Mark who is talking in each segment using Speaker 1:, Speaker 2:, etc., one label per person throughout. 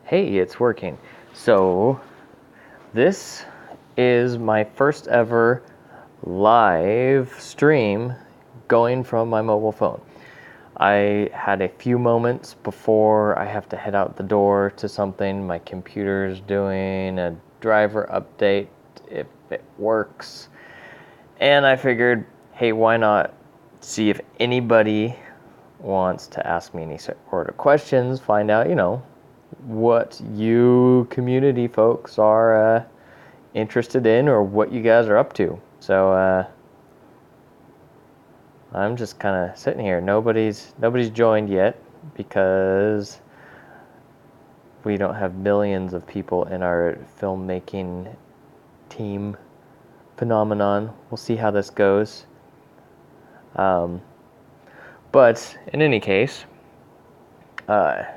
Speaker 1: Hey, it's working. So, this is my first ever live stream going from my mobile phone. I had a few moments before I have to head out the door to something. My computer's doing a driver update if it works. And I figured, hey, why not see if anybody wants to ask me any sort of questions, find out, what you community folks are interested in or what you guys are up to. So I'm just kind of sitting here. Nobody's joined yet because we don't have millions of people in our filmmaking team phenomenon. We'll see how this goes. But in any case, yeah.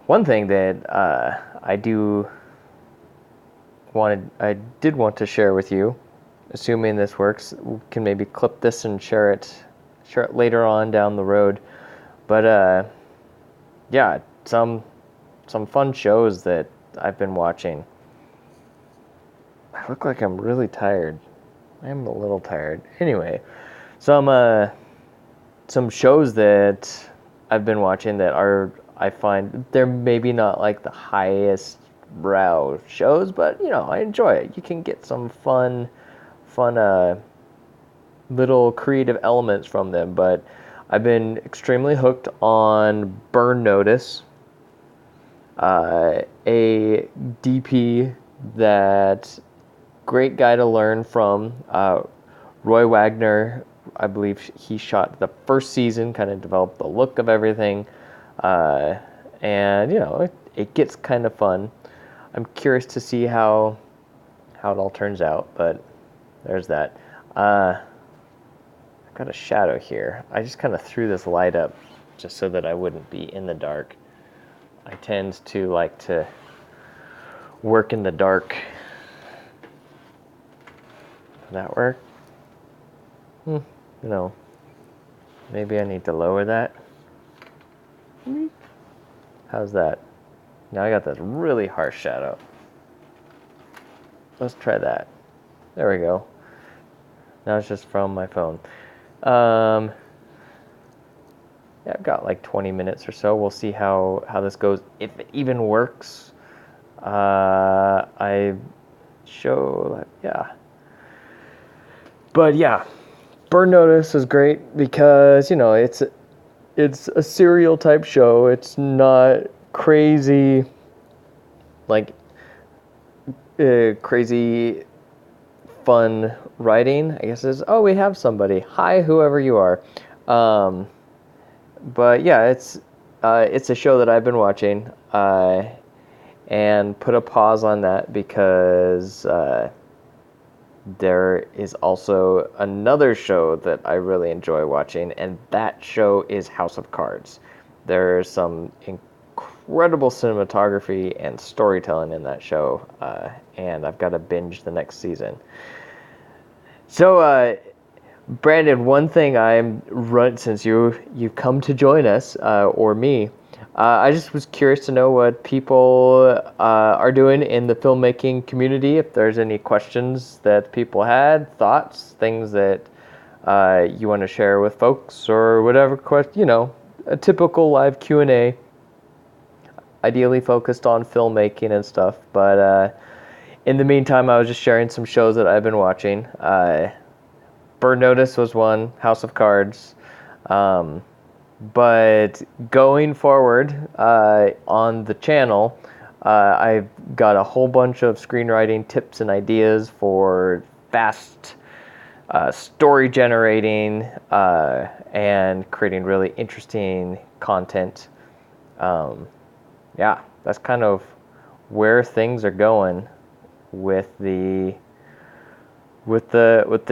Speaker 1: One thing that I did want to share with you, assuming this works, we can maybe clip this and share it later on down the road. But yeah, some fun shows that I've been watching. I look like I'm really tired. I am a little tired. Anyway, some shows that I've been watching that I find they're maybe not like the highest brow shows, but I enjoy it. You can get some fun little creative elements from them. But I've been extremely hooked on Burn Notice, a DP that great guy to learn from. Roy Wagner, I believe he shot the first season, kind of developed the look of everything, and it gets kind of fun. I'm curious to see how it all turns out, but there's that. I've got a shadow here. I just kind of threw this light up just so that I wouldn't be in the dark. I tend to like to work in the dark. Does that work? Maybe I need to lower that. How's that? Now I got this really harsh shadow. Let's try that. There we go. Now it's just from my phone. Yeah, I've got like 20 minutes or so. We'll see how this goes. If it even works. I show, yeah. But yeah, Burn Notice is great because it's a serial type show. It's not crazy, like crazy fun writing. I guess is we have somebody. Hi, whoever you are. But yeah, it's a show that I've been watching and put a pause on that because there is also another show that I really enjoy watching, and that show is House of Cards. There's some incredible cinematography and storytelling in that show, and I've got to binge the next season. So, Brandon, one thing since you've come to join us, or me, I just was curious to know what people are doing in the filmmaking community. If there's any questions that people had, thoughts, things that you want to share with folks, or whatever question, a typical live Q&A, ideally focused on filmmaking and stuff. But in the meantime, I was just sharing some shows that I've been watching. Burn Notice was one, House of Cards. But going forward on the channel, I've got a whole bunch of screenwriting tips and ideas for fast story generating and creating really interesting content. Yeah, that's kind of where things are going with the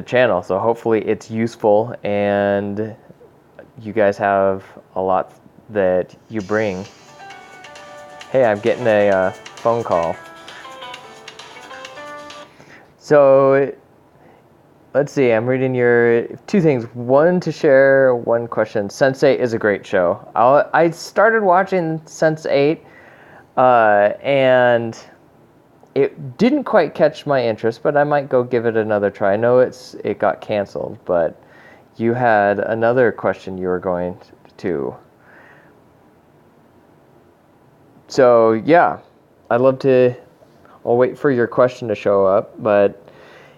Speaker 1: channel. So hopefully it's useful and you guys have a lot that you bring. Hey, I'm getting a phone call. So Let's see. I'm reading your two things. One to share, one question. Sense8 is a great show. I started watching Sense8, and it didn't quite catch my interest, but I might go give it another try. I know it got canceled, but you had another question you were going to. So yeah, I'd love to. I'll wait for your question to show up, but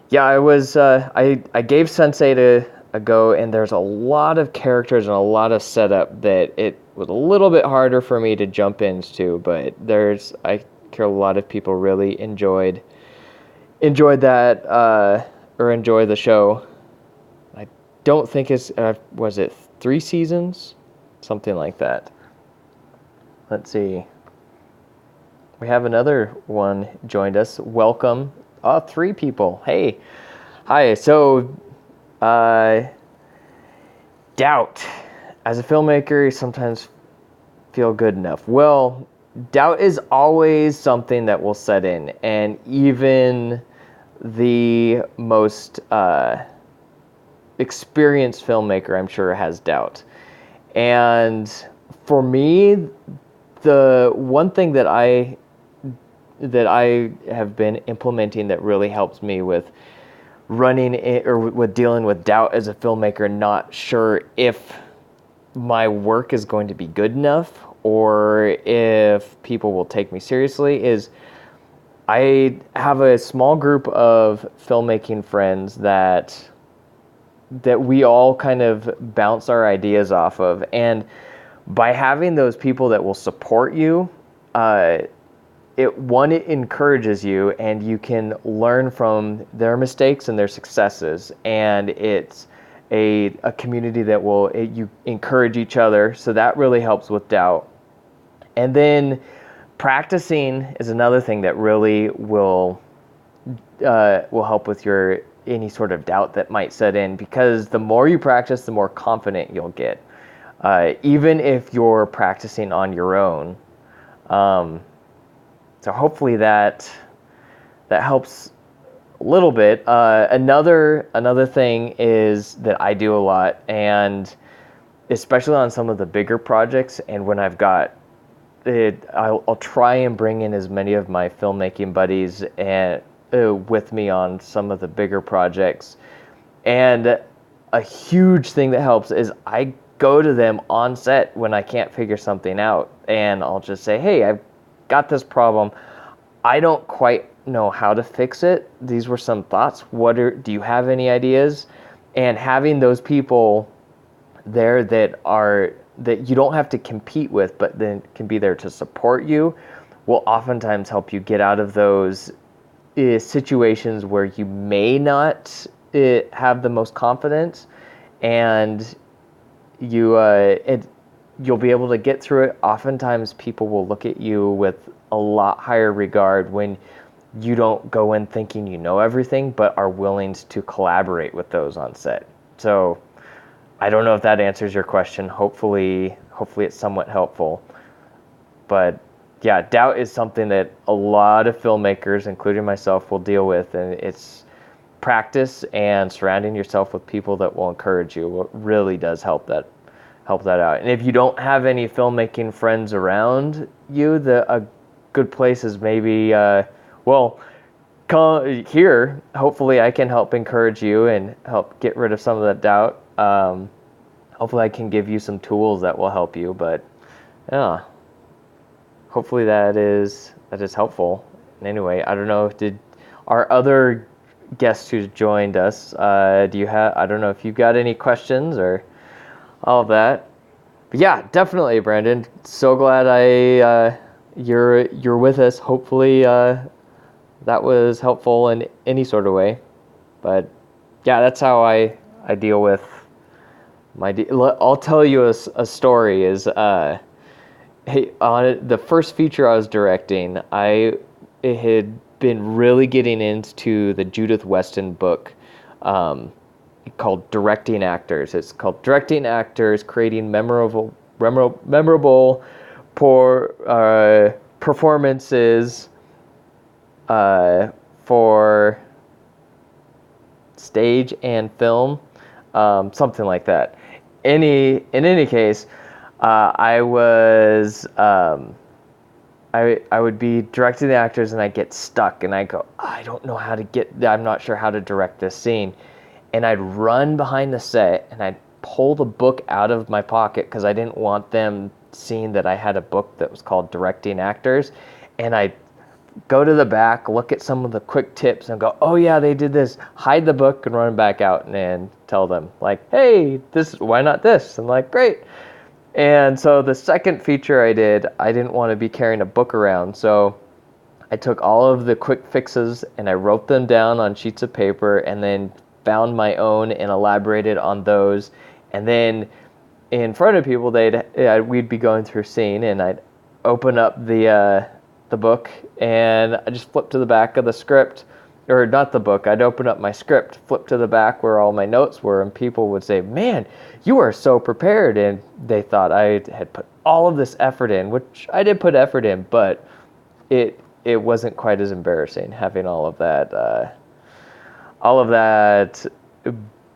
Speaker 1: yeah, I gave Sense8 a go, and there's a lot of characters and a lot of setup that it was a little bit harder for me to jump into, but I hear a lot of people really enjoyed that or enjoy the show. I don't think it's was it 3 seasons, something like that. Let's see. We have another one joined us. Welcome. 3 people. Hey. Hi. So, doubt. As a filmmaker, you sometimes feel good enough. Well, doubt is always something that will set in. And even the most experienced filmmaker, I'm sure, has doubt. And for me, the one thing that I have been implementing that really helps me with running it, or with dealing with doubt as a filmmaker, not sure if my work is going to be good enough or if people will take me seriously, is I have a small group of filmmaking friends that we all kind of bounce our ideas off of. And by having those people that will support you, it encourages you, and you can learn from their mistakes and their successes. And it's a community that you encourage each other. So that really helps with doubt. And then practicing is another thing that really will help with any sort of doubt that might set in, because the more you practice, the more confident you'll get. Even if you're practicing on your own. So hopefully that helps a little bit. Another thing is that I do a lot, and especially on some of the bigger projects, and when I've got it, I'll try and bring in as many of my filmmaking buddies with me on some of the bigger projects. And a huge thing that helps is I go to them on set when I can't figure something out, and I'll just say, hey, I've got this problem. I don't quite know how to fix it. These were some thoughts. Do you have any ideas? And having those people there that you don't have to compete with, but then can be there to support you, will oftentimes help you get out of those situations where you may not have the most confidence, and you'll be able to get through it. Oftentimes people will look at you with a lot higher regard when you don't go in thinking you know everything, but are willing to collaborate with those on set. So I don't know if that answers your question. Hopefully it's somewhat helpful. But yeah, doubt is something that a lot of filmmakers, including myself, will deal with, and it's practice and surrounding yourself with people that will encourage you. What really does help that out. And if you don't have any filmmaking friends around you, a good place is maybe come here. Hopefully I can help encourage you and help get rid of some of that doubt. Hopefully I can give you some tools that will help you, but yeah, hopefully that is helpful. And anyway, I don't know, did our other guest who's joined us, I don't know if you've got any questions or all of that. But yeah, definitely, Brandon. So glad you're with us. Hopefully that was helpful in any sort of way. But yeah, that's how I deal with I'll tell you a story. Is hey, on the first feature I was directing, I had been really getting into the Judith Weston book called Directing Actors. It's called Directing Actors, Creating Memorable Performances for stage and film, something like that. In any case, I was I would be directing the actors and I get stuck and I go, I don't know how to I'm not sure how to direct this scene. And I'd run behind the set and I'd pull the book out of my pocket because I didn't want them seeing that I had a book that was called Directing Actors. And I'd go to the back, look at some of the quick tips and go, oh yeah, they did this, hide the book and run back out and tell them like, hey, why not this? And like, great. And so the second feature I did, I didn't want to be carrying a book around. So I took all of the quick fixes and I wrote them down on sheets of paper and then found my own and elaborated on those. And then in front of people, we'd be going through a scene and I'd open up the book and I just flip to the back of the script, or not the book. I'd open up my script, flip to the back where all my notes were, and people would say, man, you are so prepared. And they thought I had put all of this effort in, which I did put effort in, but it wasn't quite as embarrassing having all of that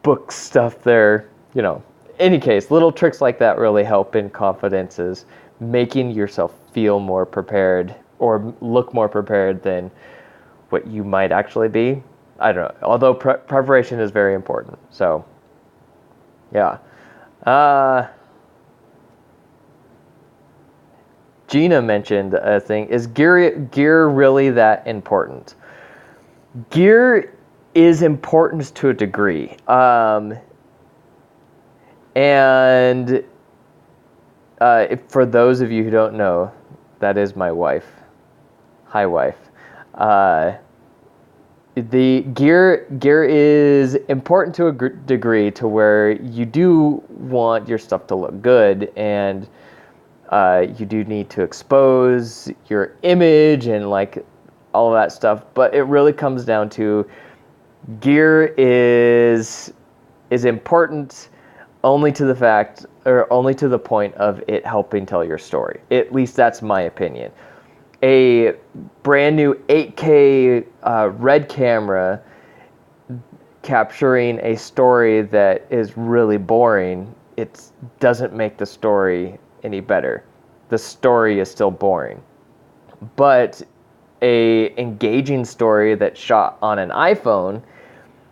Speaker 1: book stuff there. You know, any case, little tricks like that really help in confidence, is making yourself feel more prepared or look more prepared than what you might actually be. I don't know. Although preparation is very important. So, yeah. Gina mentioned a thing. Is gear really that important? Gear is important to a degree. And for those of you who don't know, that is my wife. Hi, wife. The gear is important to a degree to where you do want your stuff to look good, and you do need to expose your image and like all of that stuff. But it really comes down to gear is important only to the fact, or only to the point of it helping tell your story. At least that's my opinion. A brand new 8K red camera capturing a story that is really boring, it doesn't make the story any better. The story is still boring. But a engaging story that's shot on an iPhone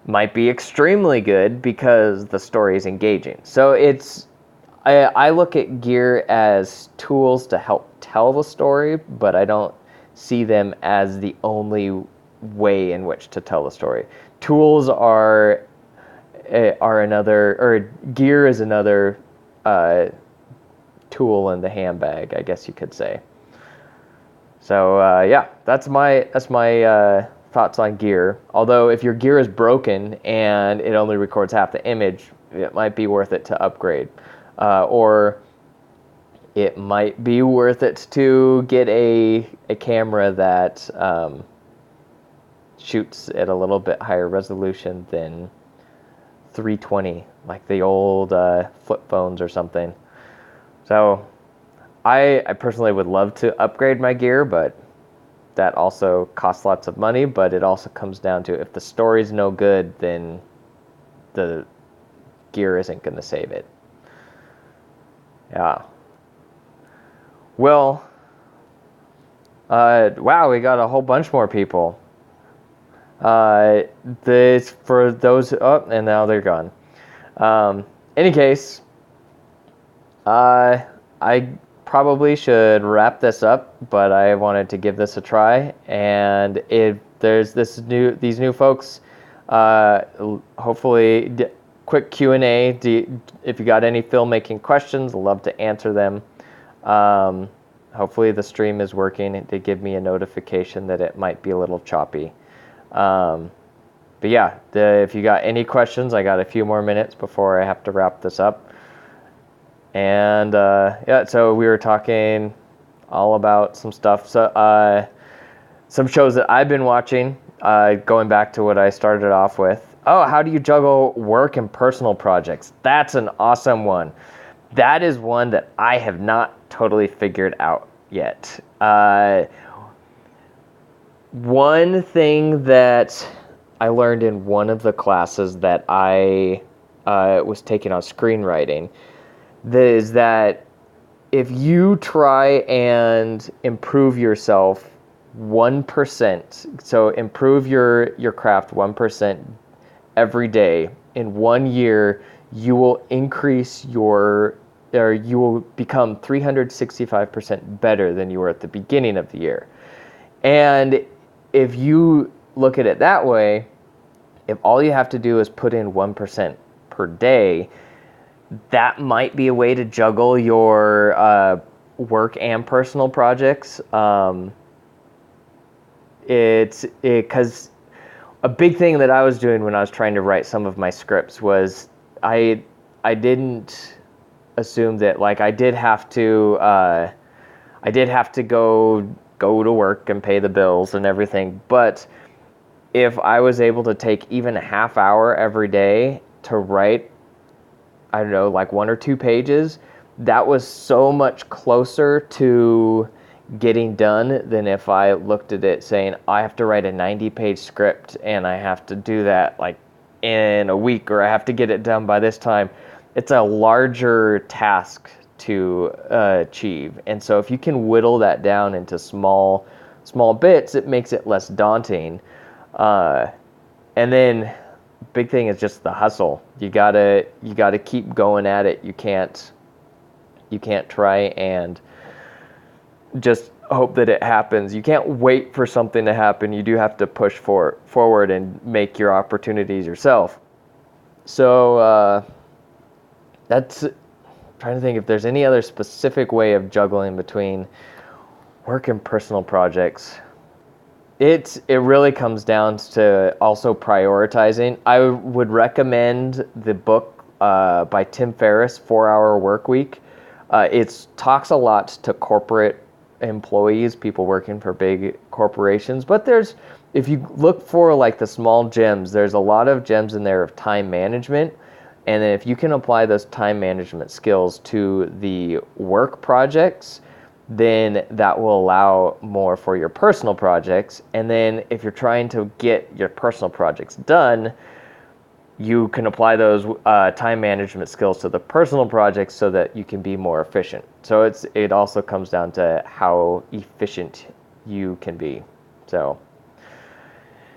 Speaker 1: might be extremely good because the story is engaging. So I look at gear as tools to help tell the story, but I don't see them as the only way in which to tell the story. Tools are another, or gear is another tool in the handbag, I guess you could say. So yeah, that's my thoughts on gear. Although if your gear is broken and it only records half the image, it might be worth it to upgrade. Or it might be worth it to get a camera that shoots at a little bit higher resolution than 320, like the old flip phones or something. So I personally would love to upgrade my gear, but that also costs lots of money. But it also comes down to, if the story's no good, then the gear isn't going to save it. Yeah. Well, wow, we got a whole bunch more people. This for those. Oh, and now they're gone. Any case, I probably should wrap this up, but I wanted to give this a try. And if there's these new folks, hopefully. Quick Q&A. If you got any filmmaking questions, I'd love to answer them. Hopefully the stream is working to give me a notification that it might be a little choppy. But yeah, if you got any questions, I got a few more minutes before I have to wrap this up. And yeah, so we were talking all about some stuff. So some shows that I've been watching, going back to what I started off with. Oh, how do you juggle work and personal projects? That's an awesome one. That is one that I have not totally figured out yet. One thing that I learned in one of the classes that I was taking on screenwriting, is that if you try and improve yourself 1%, so improve your craft 1% every day, in 1 year, you will increase or you will become 365% better than you were at the beginning of the year. And if you look at it that way, if all you have to do is put in 1% per day, that might be a way to juggle your work and personal projects. Because a big thing that I was doing when I was trying to write some of my scripts was I didn't assume that, like, I did have to go to work and pay the bills and everything, but if I was able to take even a half hour every day to write, I don't know, like 1 or 2 pages, that was so much closer to getting done than if I looked at it saying, I have to write a 90-page script and I have to do that like in a week, or I have to get it done by this time. It's a larger task to achieve. And so if you can whittle that down into small bits, it makes it less daunting. And then big thing is just the hustle. You gotta keep going at it. You can't try and just hope that it happens. You can't wait for something to happen. You do have to push forward and make your opportunities yourself. So that's, trying to think if there's any other specific way of juggling between work and personal projects. It really comes down to also prioritizing. I would recommend the book by Tim Ferriss, 4-Hour Workweek. It talks a lot to corporate employees, people working for big corporations. But if you look for like the small gems, there's a lot of gems in there of time management. And then if you can apply those time management skills to the work projects, then that will allow more for your personal projects. And then if you're trying to get your personal projects done, you can apply those time management skills to the personal projects so that you can be more efficient. So it also comes down to how efficient you can be. So,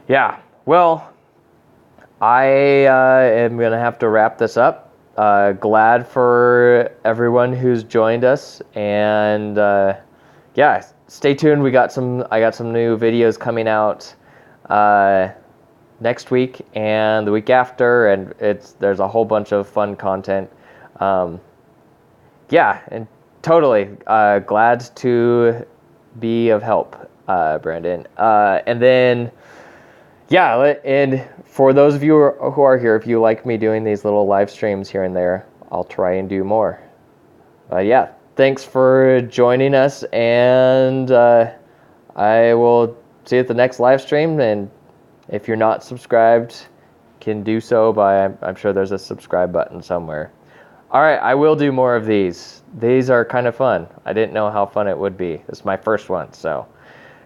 Speaker 1: yeah, well, I am going to have to wrap this up. Glad for everyone who's joined us, and yeah, stay tuned. I got some new videos coming out next week and the week after, and there's a whole bunch of fun content. Yeah, and totally glad to be of help, Brandon. And then, yeah, and for those of you who are here, if you like me doing these little live streams here and there, I'll try and do more. Yeah, thanks for joining us, and I will see you at the next live stream. And if you're not subscribed, can do so by, I'm sure there's a subscribe button somewhere. All right, I will do more of these. These are kind of fun. I didn't know how fun it would be. This is my first one, so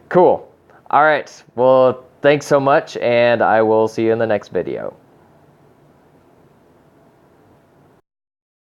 Speaker 1: cool. All right, well, thanks so much, and I will see you in the next video.